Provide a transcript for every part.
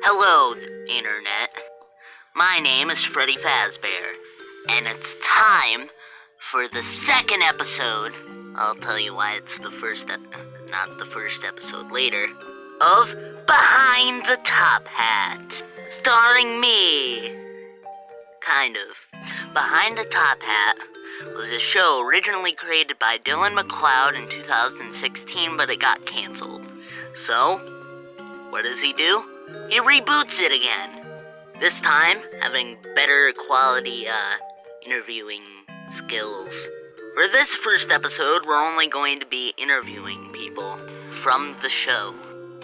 Hello, Internet. My name is Freddy Fazbear, and it's time for the second episode. I'll tell you why it's the first, not the first episode later, of Behind the Top Hat, starring me. Kind of. Behind the Top Hat was a show originally created by Dylan Mcloud in 2016, but it got canceled. So, what does he do? He reboots it again. This time, having better quality interviewing skills. For this first episode, we're only going to be interviewing people from the show.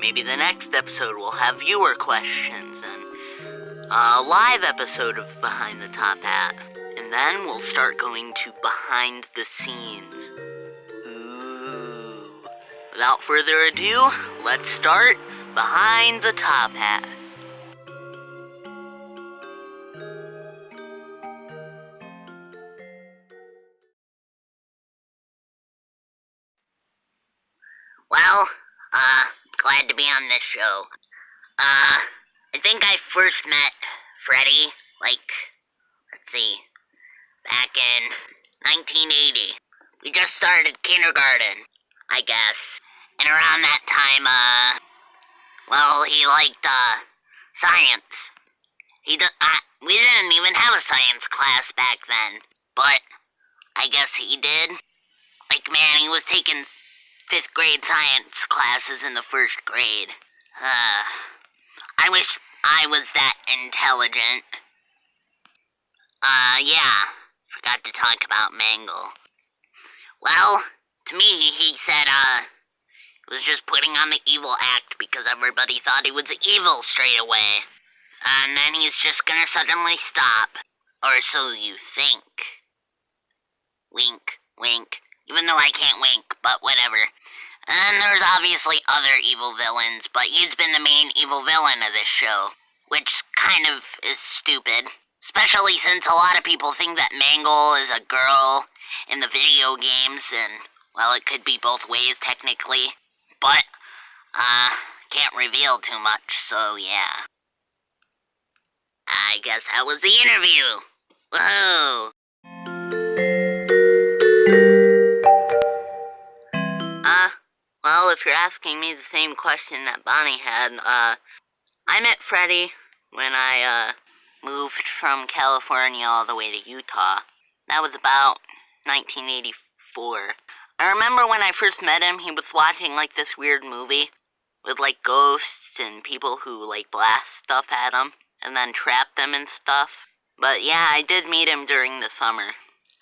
Maybe the next episode will have viewer questions and a live episode of Behind the Top Hat. And then we'll start going to behind the scenes. Ooh. Without further ado, let's start Behind the Top Hat. Well, glad to be on this show. I think I first met Freddy, let's see, back in 1980. We just started kindergarten, I guess. And around that time, he liked, science. We didn't even have a science class back then, but I guess he did. He was taking 5th grade science classes in the 1st grade. I wish I was that intelligent. Forgot to talk about Mangle. Well, to me, he said, he was just putting on the evil act because everybody thought he was evil straight away. And then he's just gonna suddenly stop. Or so you think. Wink, wink. Even though I can't wink, but whatever. And there's obviously other evil villains, but he's been the main evil villain of this show. Which kind of is stupid. Especially since a lot of people think that Mangle is a girl in the video games, and, well, it could be both ways technically. But, can't reveal too much, so yeah. I guess that was the interview. Woohoo! Well, if you're asking me the same question that Bonnie had, I met Freddy when I, moved from California all the way to Utah. That was about 1984. I remember when I first met him, he was watching, this weird movie with, ghosts and people who, blast stuff at him and then trap them and stuff. But yeah, I did meet him during the summer.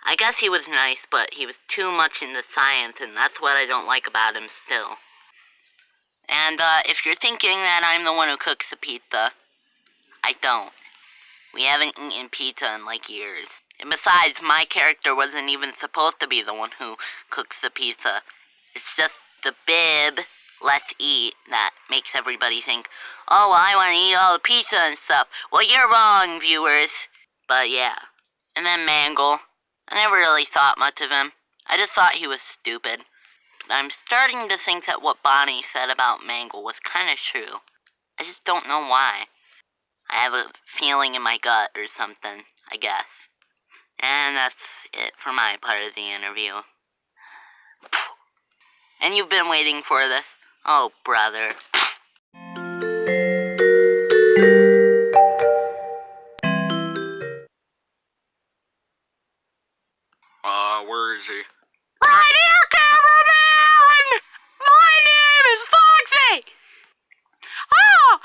I guess he was nice, but he was too much into science, and that's what I don't like about him still. And, if you're thinking that I'm the one who cooks the pizza, I don't. We haven't eaten pizza in, years. And besides, my character wasn't even supposed to be the one who cooks the pizza. It's just the bib, let's eat, that makes everybody think, oh, well, I want to eat all the pizza and stuff. Well, you're wrong, viewers. But yeah. And then Mangle. I never really thought much of him. I just thought he was stupid. But I'm starting to think that what Bonnie said about Mangle was kind of true. I just don't know why. I have a feeling in my gut or something, I guess. And that's it for my part of the interview. And you've been waiting for this? Oh, brother. Where is he? Right here, cameraman! My name is Foxy! Oh,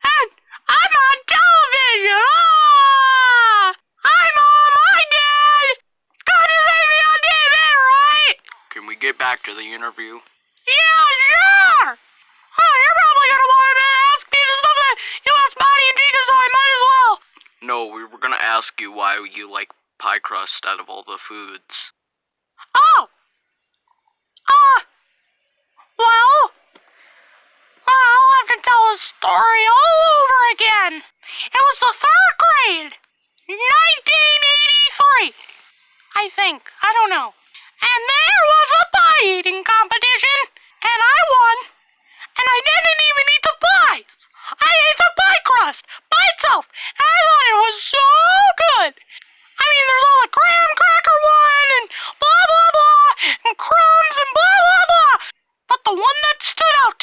and I'm on television! Oh, I'm on my dad! It's good to see me on TV, right? Can we get back to the interview? Yeah, sure! Oh, you're probably gonna want to ask me the stuff that you asked Bonnie and Chica, so I might as well. No, we were gonna ask you why you like pie crust out of all the foods. Oh! Well, I can tell a story all over again. It was the 3rd grade, 1983, I think. I don't know. And there was a pie eating competition, and I won. And I didn't even eat the pies. I ate the pie crust.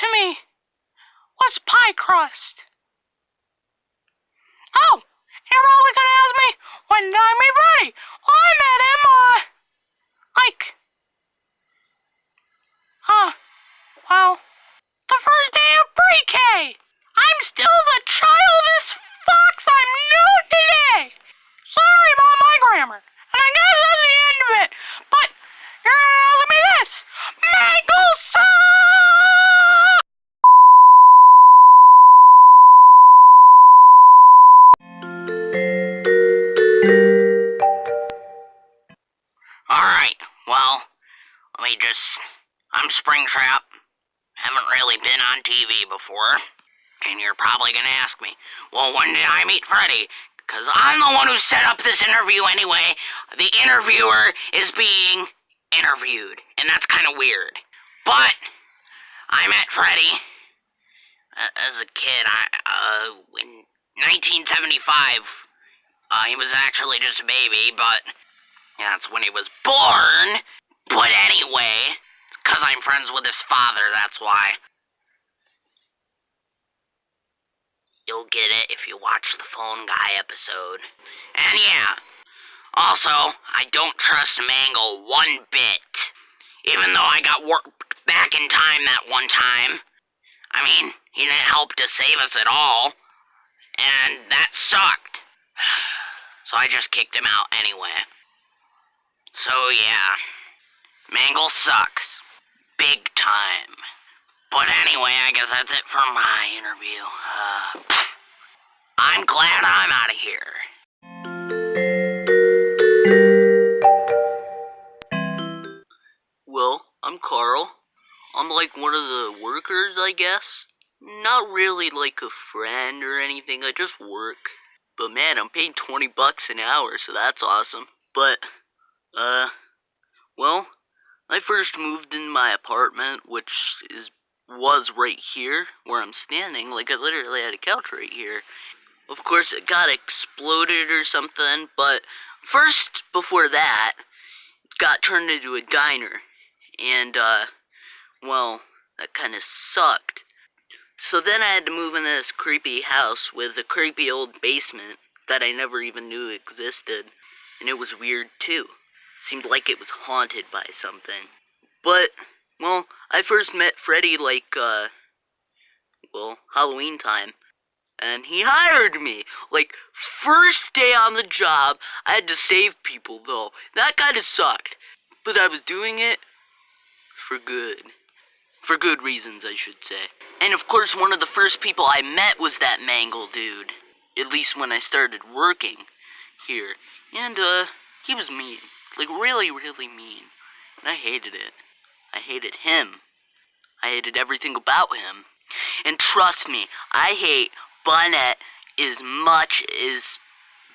to me. What's pie crust? Oh, you're probably gonna ask me, when did I meet Freddy? Well, I met him, well, the first day of pre-K. I'm still the childish fox I'm known today. Sorry about my grammar, and I guess that's the end of it. But you're gonna ask me this. Mangle suck! Alright, well, I'm Springtrap. Haven't really been on TV before. And you're probably gonna ask me, well, when did I meet Freddy? Because I'm the one who set up this interview anyway. The interviewer is being interviewed, and that's kind of weird. But I met Freddy as a kid. In 1975. He was actually just a baby, but yeah, that's when he was born. But anyway, because I'm friends with his father, that's why. You'll get it if you watch the Phone Guy episode. And yeah, also, I don't trust Mangle one bit. Even though I got worked back in time that one time. I mean, he didn't help to save us at all. And that sucked. So I just kicked him out anyway. So yeah, Mangle sucks. Big time. But anyway, I guess that's it for my interview. I'm glad I'm out of here. Well, I'm Carl. I'm like one of the workers, I guess. Not really like a friend or anything, I just work. But man, I'm paid $20 an hour, so that's awesome. But, well, I first moved in my apartment, which was right here, where I'm standing. Like, I literally had a couch right here. Of course, it got exploded or something, but first, before that, it got turned into a diner. And, well, that kind of sucked. So then I had to move into this creepy house with a creepy old basement that I never even knew existed. And it was weird, too. Seemed like it was haunted by something. But, well, I first met Freddy like, Halloween time. And he hired me. Like, first day on the job, I had to save people, though. That kind of sucked. But I was doing it for good. For good reasons, I should say. And of course, one of the first people I met was that Mangle dude. At least when I started working here. And, he was mean. Like, really, really mean. And I hated it. I hated him. I hated everything about him. And trust me, I hate Bonnet as much as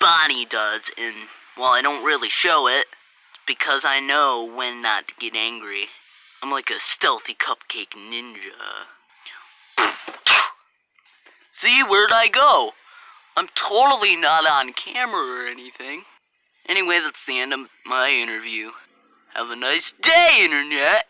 Bonnie does. And, well, I don't really show it. Because I know when not to get angry. I'm like a stealthy cupcake ninja. See, where'd I go? I'm totally not on camera or anything. Anyway, that's the end of my interview. Have a nice day, Internet!